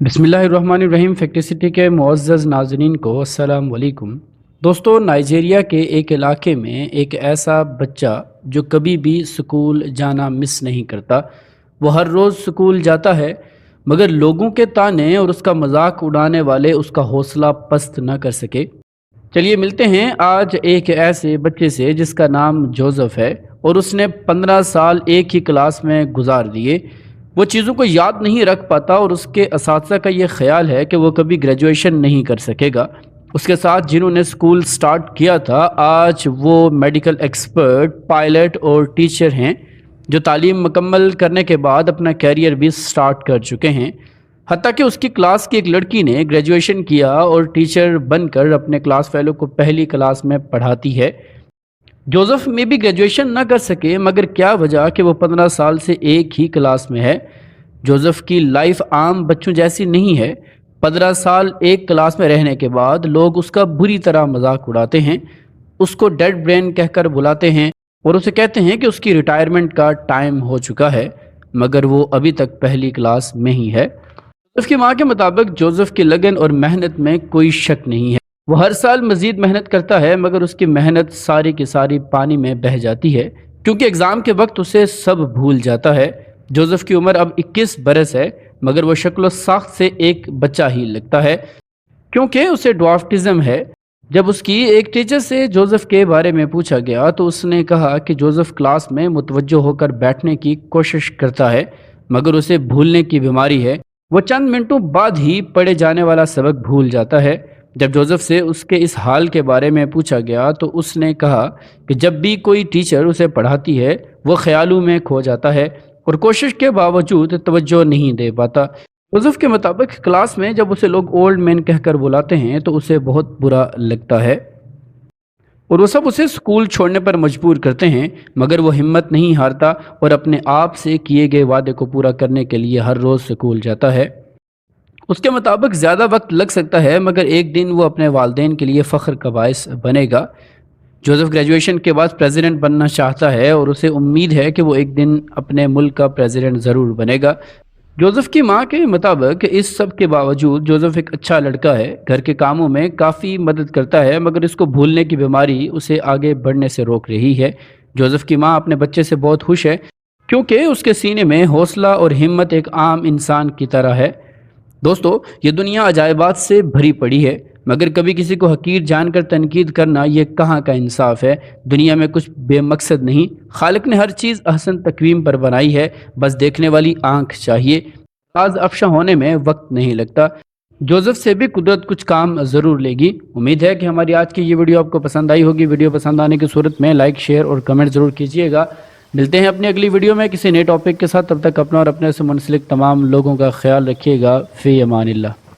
बिस्मिल्लाहिर्रहमानिर्रहीम। फैक्टिसिटी के मुअज़्ज़ज़ नाज़रीन को अस्सलाम वालेकुम। दोस्तों, नाइजीरिया के एक इलाके में एक ऐसा बच्चा जो कभी भी स्कूल जाना मिस नहीं करता। वो हर रोज़ स्कूल जाता है, मगर लोगों के ताने और उसका मजाक उड़ाने वाले उसका हौसला पस्त न कर सके। चलिए मिलते हैं आज एक ऐसे बच्चे से जिसका नाम जोसेफ है और उसने 15 साल एक ही क्लास में गुजार दिए। वो चीज़ों को याद नहीं रख पाता और उसके असातिज़ा का ये ख्याल है कि वो कभी ग्रेजुएशन नहीं कर सकेगा। उसके साथ जिन्होंने स्कूल स्टार्ट किया था, आज वो मेडिकल एक्सपर्ट, पायलट और टीचर हैं जो तालीम मुकम्मल करने के बाद अपना कैरियर भी स्टार्ट कर चुके हैं। हत्ता कि उसकी क्लास की एक लड़की ने ग्रेजुएशन किया और टीचर बनकर अपने क्लास फेलो को पहली क्लास में पढ़ाती है। जोसेफ में भी ग्रेजुएशन ना कर सके, मगर क्या वजह कि वो 15 साल से एक ही क्लास में है। जोसेफ की लाइफ आम बच्चों जैसी नहीं है। 15 साल एक क्लास में रहने के बाद लोग उसका बुरी तरह मजाक उड़ाते हैं, उसको डेड ब्रेन कहकर बुलाते हैं और उसे कहते हैं कि उसकी रिटायरमेंट का टाइम हो चुका है, मगर वो अभी तक पहली क्लास में ही है। जोसेफ की माँ के मुताबिक जोसेफ की लगन और मेहनत में कोई शक नहीं है। वो हर साल मज़ीद मेहनत करता है, मगर उसकी मेहनत सारी की सारी पानी में बह जाती है, क्योंकि एग्ज़ाम के वक्त उसे सब भूल जाता है। जोसेफ की उम्र अब 21 बरस है, मगर वो शक्ल साख्त से एक बच्चा ही लगता है, क्योंकि उसे ड्वार्फिज्म है। जब उसकी एक टीचर से जोसेफ के बारे में पूछा गया तो उसने कहा कि जोसेफ क्लास में मुतवज्जो होकर बैठने की कोशिश करता है, मगर उसे भूलने की बीमारी है। वो चंद मिनटों बाद ही पढ़े जाने वाला सबक भूल जाता है। जब जोसेफ से उसके इस हाल के बारे में पूछा गया तो उसने कहा कि जब भी कोई टीचर उसे पढ़ाती है वो ख्यालों में खो जाता है और कोशिश के बावजूद तवज्जो नहीं दे पाता। जोसेफ के मुताबिक क्लास में जब उसे लोग ओल्ड मैन कहकर बुलाते हैं तो उसे बहुत बुरा लगता है और वो सब उसे स्कूल छोड़ने पर मजबूर करते हैं, मगर वो हिम्मत नहीं हारता और अपने आप से किए गए वादे को पूरा करने के लिए हर रोज़ स्कूल जाता है। उसके मुताबिक ज़्यादा वक्त लग सकता है, मगर एक दिन वो अपने वालिदैन के लिए फ़ख्र का बायस बनेगा। जोसेफ ग्रेजुएशन के बाद प्रेसिडेंट बनना चाहता है और उसे उम्मीद है कि वो एक दिन अपने मुल्क का प्रेसिडेंट ज़रूर बनेगा। जोसेफ की माँ के मुताबिक इस सब के बावजूद जोसेफ एक अच्छा लड़का है, घर के कामों में काफ़ी मदद करता है, मगर इसको भूलने की बीमारी उसे आगे बढ़ने से रोक रही है। जोसेफ की माँ अपने बच्चे से बहुत खुश है, क्योंकि उसके सीने में हौसला और हिम्मत एक आम इंसान की तरह है। दोस्तों, ये दुनिया अजायबात से भरी पड़ी है, मगर कभी किसी को हकीर जानकर तनकीद करना ये कहाँ का इंसाफ है। दुनिया में कुछ बेमकसद नहीं, खालिक ने हर चीज़ अहसन तकवीम पर बनाई है, बस देखने वाली आंख चाहिए। राज अफशा होने में वक्त नहीं लगता। जोसेफ से भी कुदरत कुछ काम ज़रूर लेगी। उम्मीद है कि हमारी आज की ये वीडियो आपको पसंद आई होगी। वीडियो पसंद आने की सूरत में लाइक, शेयर और कमेंट ज़रूर कीजिएगा। मिलते हैं अपनी अगली वीडियो में किसी नए टॉपिक के साथ। तब तक अपना और अपने से मुंसलिक तमाम लोगों का ख्याल रखिएगा। फ़ी अमानिल्लाह।